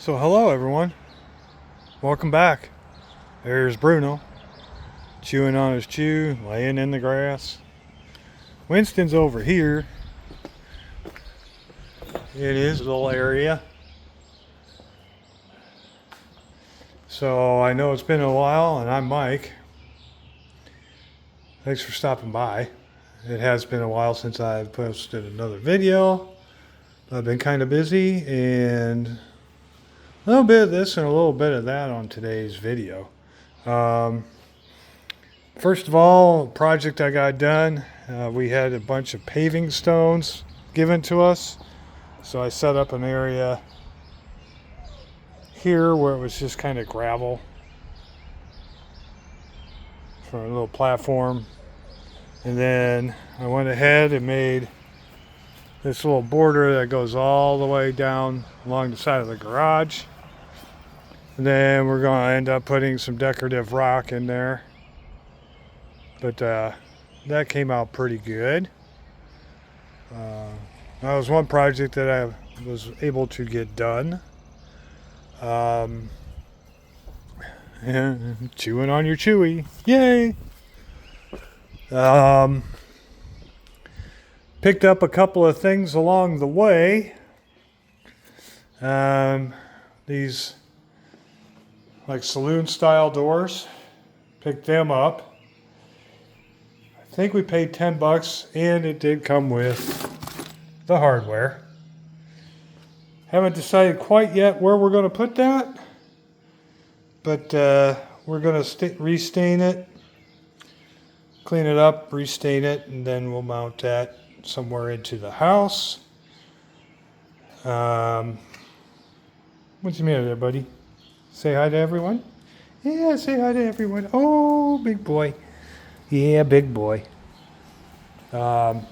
So hello everyone, welcome back. There's Bruno, chewing on his chew, laying in the grass. Winston's over here in his little area. So I know it's been a while, and I'm Mike. Thanks for stopping by. It has been a while since I've posted another video. I've been kind of busy, and a little bit of this and a little bit of that on today's video. First of all, project I got done, we had a bunch of paving stones given to us. So I set up an area here where it was just kind of gravel for a little platform. And then I went ahead and made this little border that goes all the way down along the side of the garage. And then we're going to end up putting some decorative rock in there. But that came out pretty good. That was one project that I was able to get done. Chewing on your chewy. Yay! Picked up a couple of things along the way. These like saloon style doors. Picked them up. I think we paid $10 and it did come with the hardware. Haven't decided quite yet where we're going to put that. But we're going to restain it. Clean it up, restain it, and then we'll mount that somewhere into the house. What's the matter there, buddy? Say hi to everyone? Yeah, say hi to everyone. Oh, big boy. Yeah, big boy. Went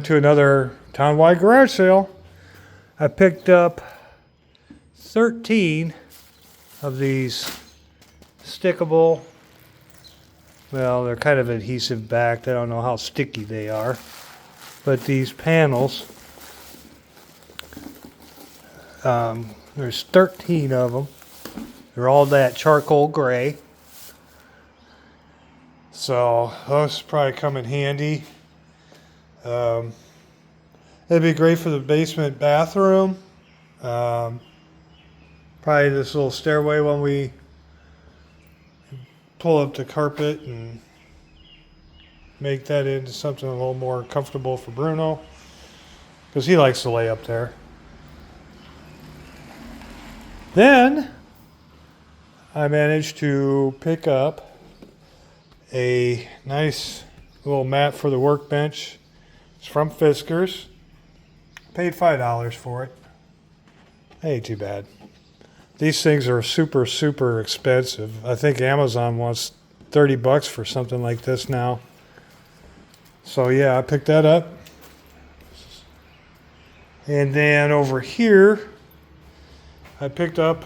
to another town-wide garage sale. I picked up 13 of these stickable, well, they're kind of adhesive backed. I don't know how sticky they are. But these panels, there's 13 of them. They're all that charcoal gray. So those probably come in handy. It'd be great for the basement bathroom. Probably this little stairway when we pull up the carpet and make that into something a little more comfortable for Bruno, because he likes to lay up there. Then I managed to pick up a nice little mat for the workbench. It's from Fiskars. Paid $5 for it. Ain't too bad. These things are super, super expensive. I think Amazon wants $30 for something like this now. So yeah, I picked that up. And then over here, I picked up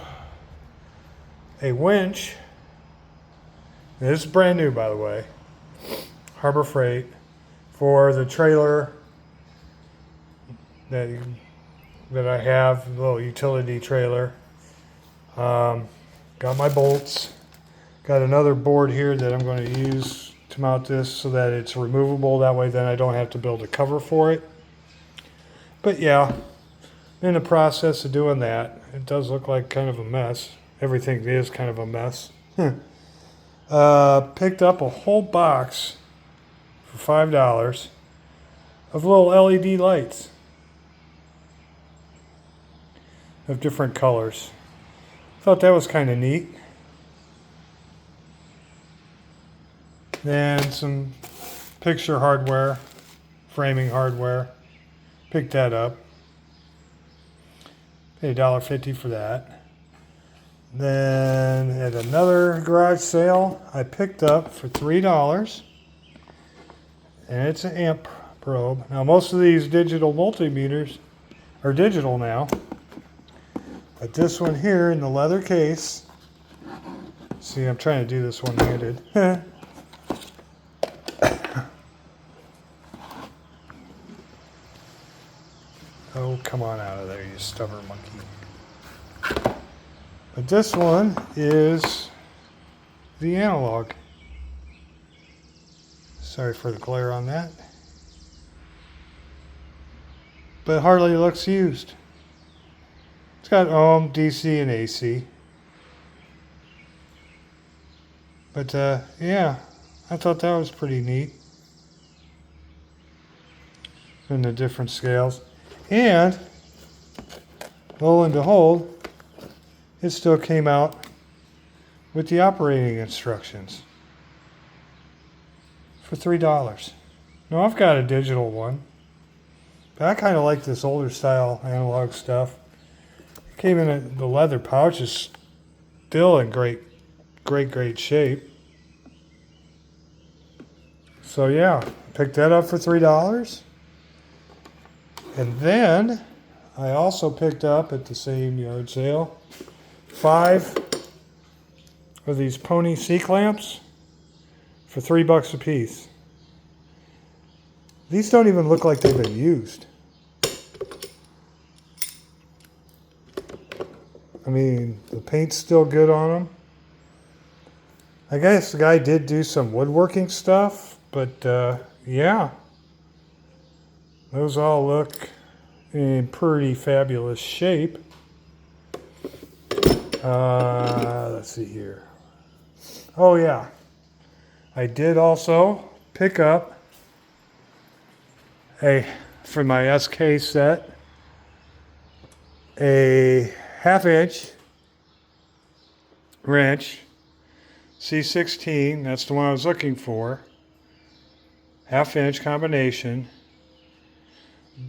a winch. And this is brand new, by the way. Harbor Freight, for the trailer that I have, a little utility trailer. Got my bolts. Got another board here that I'm going to use to mount this so that it's removable. That way then I don't have to build a cover for it. But yeah, in the process of doing that. It does look like kind of a mess. Everything is kind of a mess. Picked up a whole box for $5 of little LED lights of different colors. Thought that was kind of neat. Then some picture hardware, framing hardware. Picked that up. Paid $1.50 for that. Then at another garage sale, I picked up for $3. And it's an amp probe. Now most of these digital multimeters are digital now. But this one here in the leather case, see, I'm trying to do this one-handed. Oh, come on out of there, you stubborn monkey. But this one is the analog. Sorry for the glare on that. But hardly looks used. It's got ohm, DC, and AC. But yeah, I thought that was pretty neat. In the different scales. And lo and behold, it still came out with the operating instructions for $3. Now I've got a digital one, but I kind of like this older style analog stuff. It came in the leather pouch, is still in great shape. So yeah, picked that up for $3. And then I also picked up at the same yard sale 5 of these Pony C-clamps for $3 a piece. These don't even look like they've been used. I mean, the paint's still good on them. I guess the guy did do some woodworking stuff, but yeah. Those all look in pretty fabulous shape. Let's see here. Oh yeah, I did also pick up for my SK set, a 1/2-inch wrench, C16, that's the one I was looking for. 1/2-inch combination.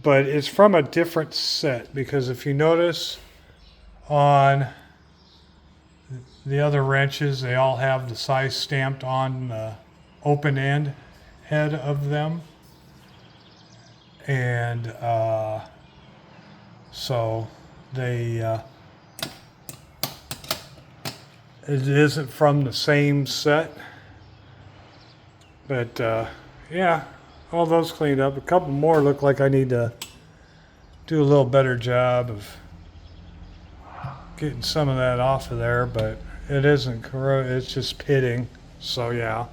But it's from a different set, because if you notice on the other wrenches, they all have the size stamped on the open end head of them. And so they it isn't from the same set. But yeah. All those cleaned up. A couple more look like I need to do a little better job of getting some of that off of there, but it isn't corroded, it's just pitting. So yeah.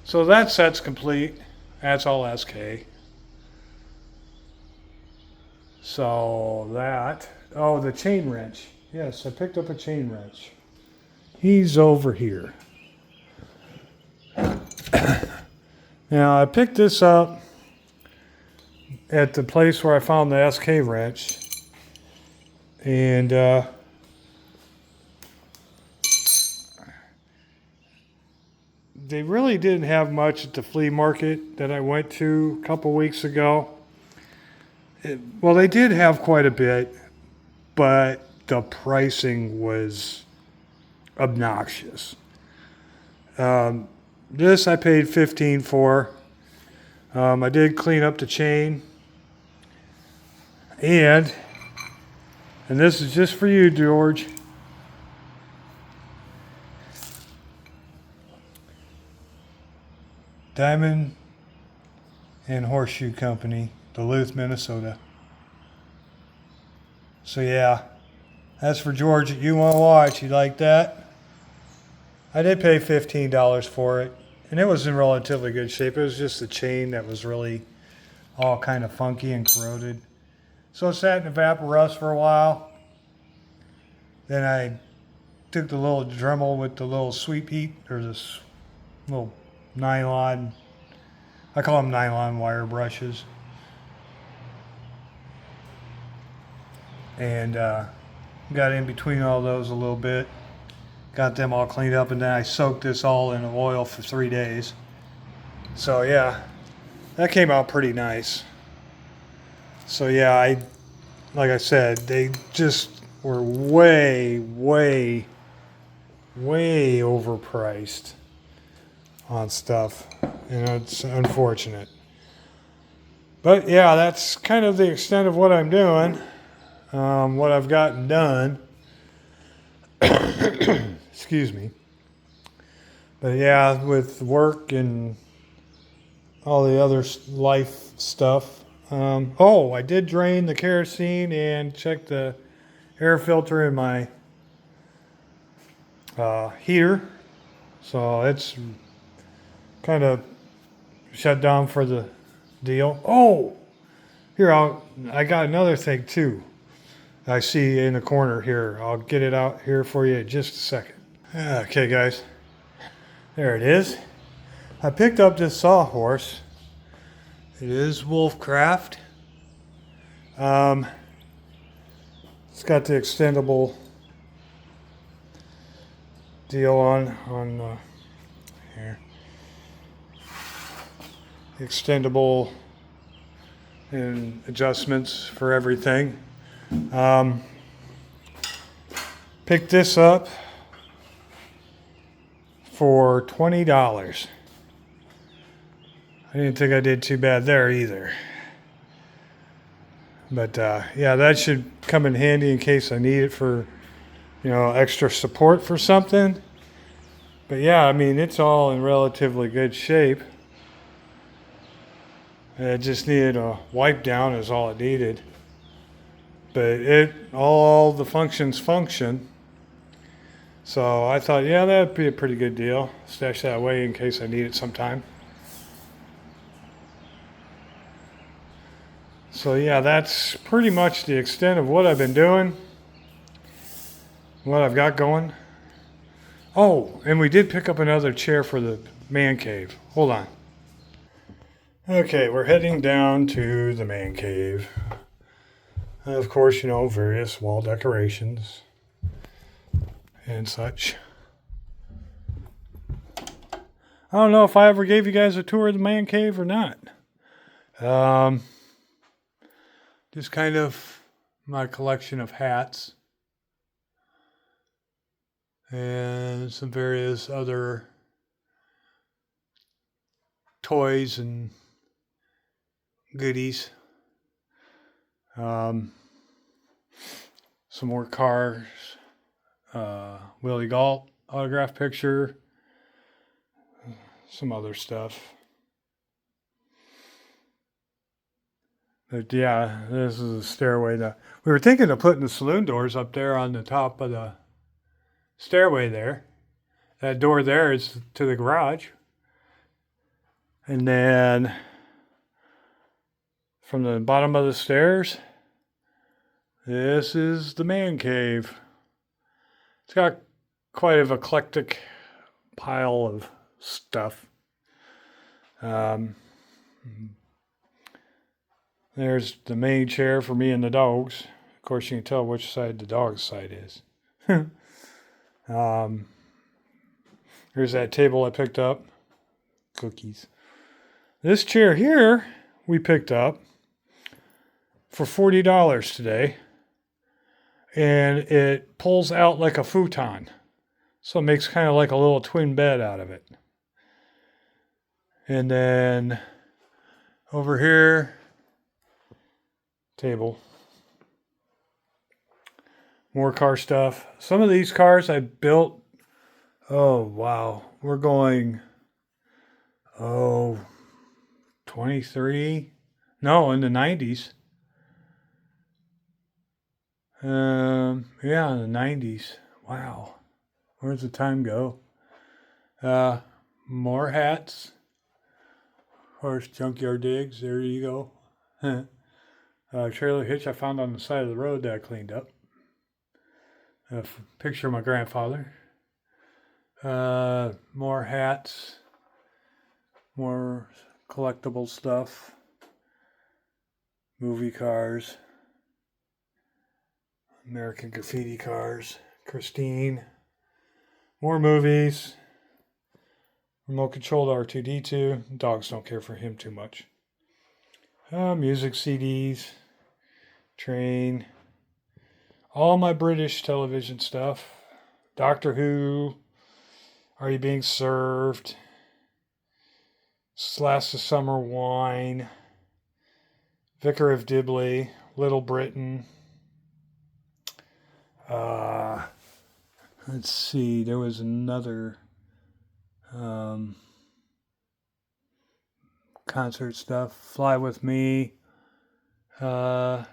So that set's complete. That's all SK. So that, oh, the chain wrench. Yes, I picked up a chain wrench. He's over here. Now, I picked this up at the place where I found the SK wrench, and they really didn't have much at the flea market that I went to a couple weeks ago. Well, they did have quite a bit, but the pricing was obnoxious. This I paid $15 for. I did clean up the chain. And this is just for you, George. Diamond and Horseshoe Company, Duluth, Minnesota. So yeah, that's for George that you want to watch. You like that? I did pay $15 for it, and it was in relatively good shape. It was just the chain that was really all kind of funky and corroded. So it sat in the Vaporust for a while. Then I took the little Dremel with the little sweep heat, or this little nylon, I call them nylon wire brushes. And got in between all those a little bit. Got them all cleaned up, and then I soaked this all in oil for 3 days. So yeah, that came out pretty nice. So yeah, like I said, they just were way overpriced on stuff, and it's unfortunate. But yeah, that's kind of the extent of what I'm doing, what I've gotten done. Excuse me. But yeah, with work and all the other life stuff, Oh, I did drain the kerosene and check the air filter in my heater. So it's kind of shut down for the deal. Oh, here, I got another thing too. I see in the corner here. I'll get it out here for you in just a second. Okay, guys. There it is. I picked up this sawhorse. It is Wolfcraft. It's got the extendable deal on here. Extendable and adjustments for everything. Picked this up for $20. I didn't think I did too bad there either. But yeah, that should come in handy in case I need it for, extra support for something. But yeah, I mean, it's all in relatively good shape. It just needed a wipe down is all it needed. But all the functions function. So I thought, yeah, that'd be a pretty good deal. Stash that away in case I need it sometime. So yeah, that's pretty much the extent of what I've been doing. What I've got going. Oh, and we did pick up another chair for the man cave. Hold on. Okay, we're heading down to the man cave. Of course, various wall decorations and such. I don't know if I ever gave you guys a tour of the man cave or not. Just kind of my collection of hats and some various other toys and goodies. Some more cars. Willie Galt autograph picture. Some other stuff. But yeah, this is a stairway. We were thinking of putting the saloon doors up there on the top of the stairway there. That door there is to the garage. And then from the bottom of the stairs, this is the man cave. It's got quite an eclectic pile of stuff. There's the main chair for me and the dogs. Of course, you can tell which side the dog's side is. Here's that table I picked up. Cookies. This chair here we picked up for $40 today. And it pulls out like a futon. So it makes kind of like a little twin bed out of it. And then over here, table. More car stuff. Some of these cars I built, oh wow, we're going, 23? No, in the 90s. Yeah, in the 90s. Wow. Where's the time go? More hats. Of course, Junkyard Digs. There you go. Trailer hitch I found on the side of the road that I cleaned up. A picture of my grandfather. More hats. More collectible stuff. Movie cars. American Graffiti cars. Christine. More movies. Remote controlled R2-D2. Dogs don't care for him too much. Music CDs. Train. All my British television stuff. Doctor Who. Are You Being Served? Last of Summer Wine. Vicar of Dibley. Little Britain. Let's see, there was another concert stuff. Fly With Me, Let's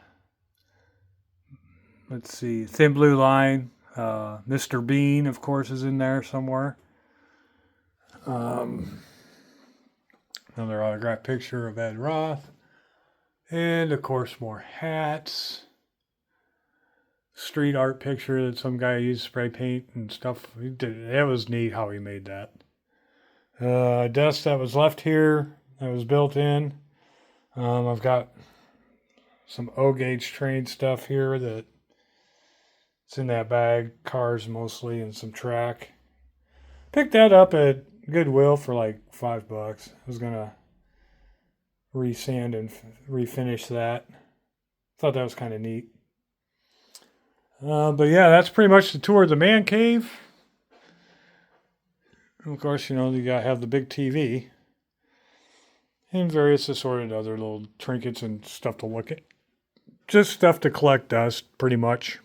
see, Thin Blue Line. Mr. Bean, of course, is in there somewhere. Another autographed picture of Ed Roth. And, of course, more hats. Street art picture that some guy used spray paint and stuff. It was neat how he made that. Desk that was left here, that was built in. I've got some O-gauge train stuff here that it's in that bag. Cars mostly and some track. Picked that up at Goodwill for like $5. I was gonna resand and refinish that. Thought that was kind of neat. But yeah, that's pretty much the tour of the man cave. And of course, you gotta have the big TV and various assorted other little trinkets and stuff to look at. Just stuff to collect dust, pretty much.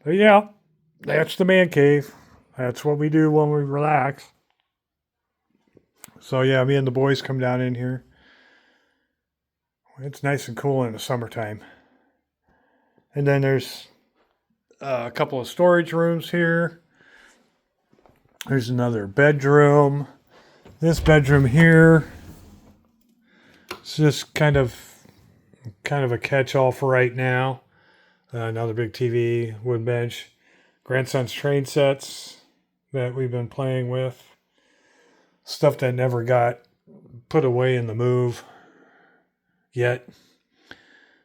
But yeah, that's the man cave. That's what we do when we relax. So yeah, me and the boys come down in here. It's nice and cool in the summertime. And then there's a couple of storage rooms here. There's another bedroom. This bedroom here, it's just kind of a catch-all for right now. Another big TV, wood bench, grandson's train sets that we've been playing with. Stuff that never got put away in the move yet.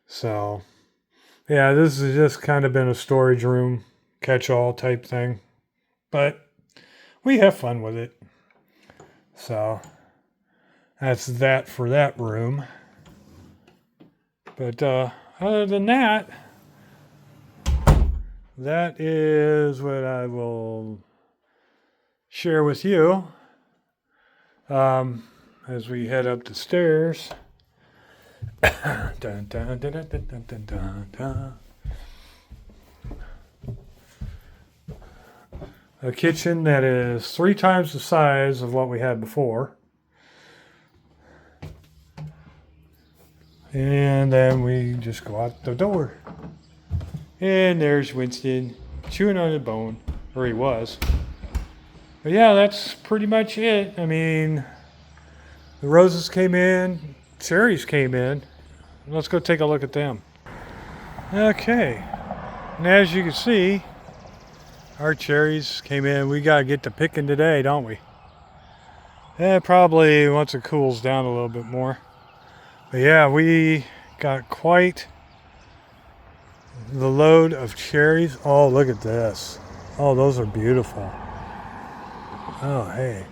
So, yeah, this has just kind of been a storage room, catch-all type thing. But we have fun with it. So, that's that for that room. But other than that, that is what I will share with you as we head up the stairs. Dun, dun, dun, dun, dun, dun, dun, dun, dun. A kitchen that is 3 times the size of what we had before. And then we just go out the door. And there's Winston chewing on a bone, or he was. But yeah, that's pretty much it. I mean, the roses came in, cherries came in. Let's go take a look at them. Okay, and as you can see, our cherries came in. We gotta get to picking today, don't we? Probably once it cools down a little bit more. But yeah, we got quite the load of cherries. Oh, look at this. Oh, those are beautiful. Oh, hey.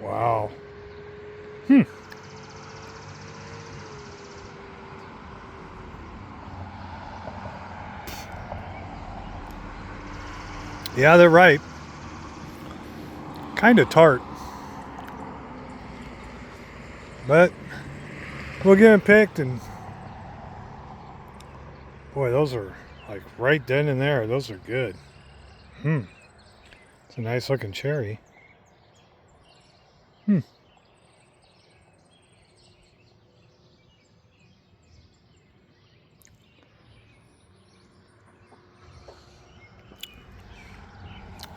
Wow. Yeah, they're ripe. Kind of tart. But we'll get them picked, and boy, those are like right then and there. Those are good. It's a nice looking cherry.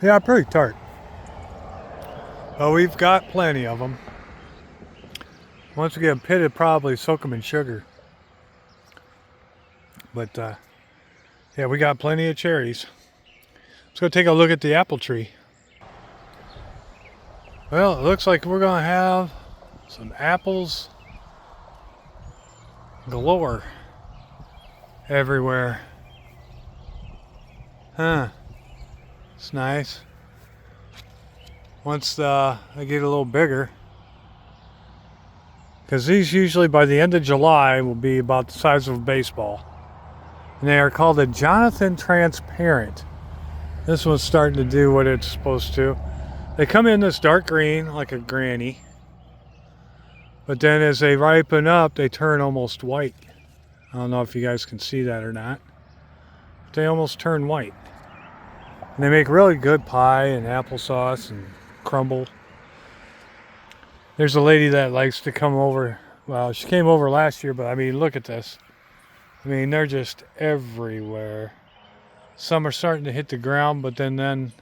Yeah, pretty tart. Well, we've got plenty of them. Once we get them pitted, probably soak them in sugar. But yeah, we got plenty of cherries. Let's go take a look at the apple tree. Well, it looks like we're gonna have some apples galore everywhere. It's nice. Once they get a little bigger, because these usually by the end of July will be about the size of a baseball. And they are called a Jonathan Transparent. This one's starting to do what it's supposed to. They come in this dark green like a granny, but then as they ripen up, they turn almost white. I don't know if you guys can see that or not. But they almost turn white. And they make really good pie and applesauce and crumble. There's a lady that likes to come over. Well, she came over last year, but I mean, look at this. I mean, they're just everywhere. Some are starting to hit the ground, but then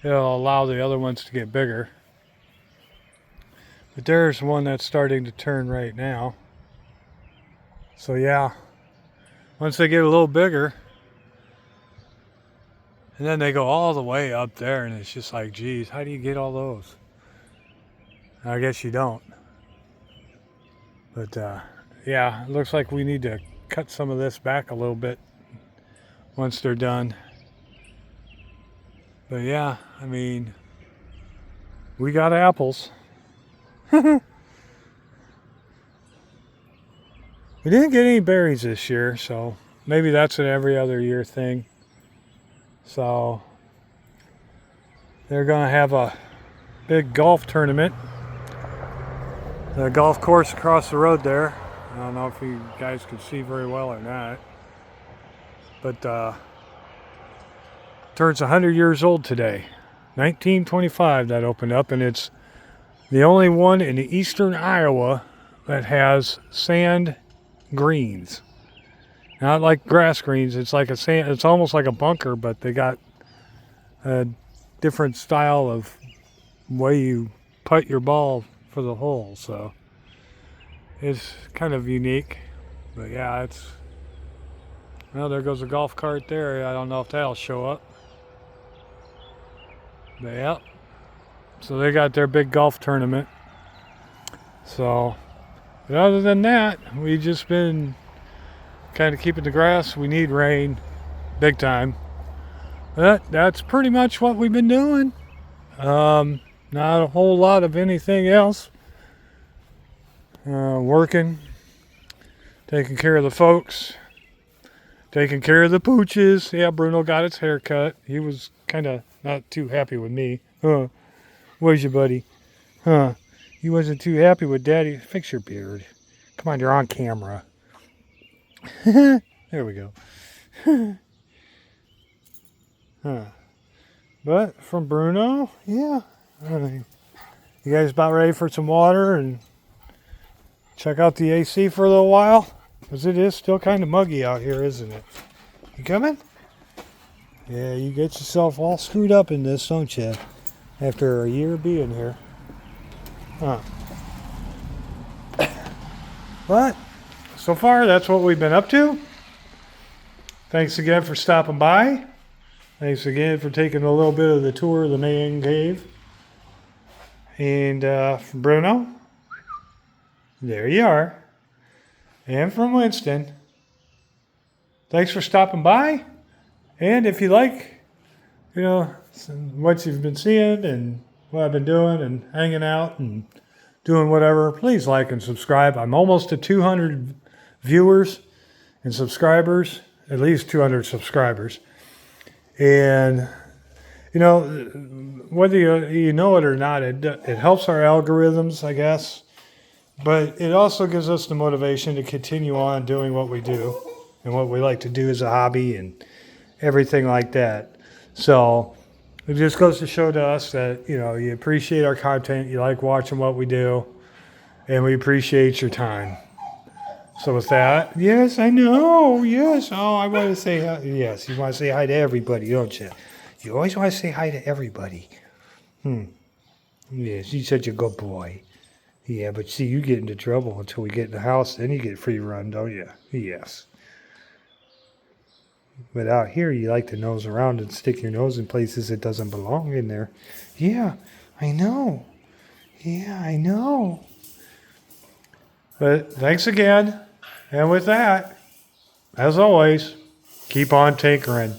it'll allow the other ones to get bigger. But there's one that's starting to turn right now. So yeah, once they get a little bigger, and then they go all the way up there, and it's just like, geez, how do you get all those? I guess you don't. But yeah, it looks like we need to cut some of this back a little bit once they're done. But yeah, I mean, we got apples. We didn't get any berries this year, so maybe that's an every other year thing. So they're gonna have a big golf tournament. The golf course across the road there. I don't know if you guys can see very well or not, but turns 100 years old today. 1925 that opened up, and it's the only one in eastern Iowa that has sand greens. Not like grass greens, it's like a sand, it's almost like a bunker, but they got a different style of way you putt your ball for the hole, so it's kind of unique. But yeah, it's, well, there goes a golf cart there. I don't know if that'll show up. But yeah, so they got their big golf tournament. So, but other than that, we just been kind of keeping the grass. We need rain, big time. But that's pretty much what we've been doing. Not a whole lot of anything else. Working, taking care of the folks, taking care of the pooches. Yeah, Bruno got his hair cut. He was kind of not too happy with me. Huh? Where's your buddy? Huh? He wasn't too happy with Daddy. Fix your beard. Come on, you're on camera. There we go. Huh. But from Bruno, yeah. You guys about ready for some water and check out the AC for a little while? Because it is still kind of muggy out here, isn't it? You coming? Yeah, you get yourself all screwed up in this, don't you? After a year being here. Huh. But so far, that's what we've been up to. Thanks again for stopping by. Thanks again for taking a little bit of the tour of the man cave. And from Bruno, there you are. And from Winston, thanks for stopping by. And if you like, you know, what you've been seeing and what I've been doing and hanging out and doing whatever, please like and subscribe. I'm almost to 200 viewers and subscribers, at least 200 subscribers. And, you know, whether you know it or not, it helps our algorithms, I guess. But it also gives us the motivation to continue on doing what we do and what we like to do as a hobby and everything like that. So it just goes to show to us that, you know, you appreciate our content, you like watching what we do, and we appreciate your time. So with that, yes, I know, yes. Oh, I want to say hi. Yes, you want to say hi to everybody, don't you? You always want to say hi to everybody. Yes, you're such a good boy. Yeah, but see, you get into trouble until we get in the house, then you get free run, don't you? Yes. But out here, you like to nose around and stick your nose in places it doesn't belong in there. Yeah, I know. Yeah, I know. But thanks again. And with that, as always, keep on tinkering.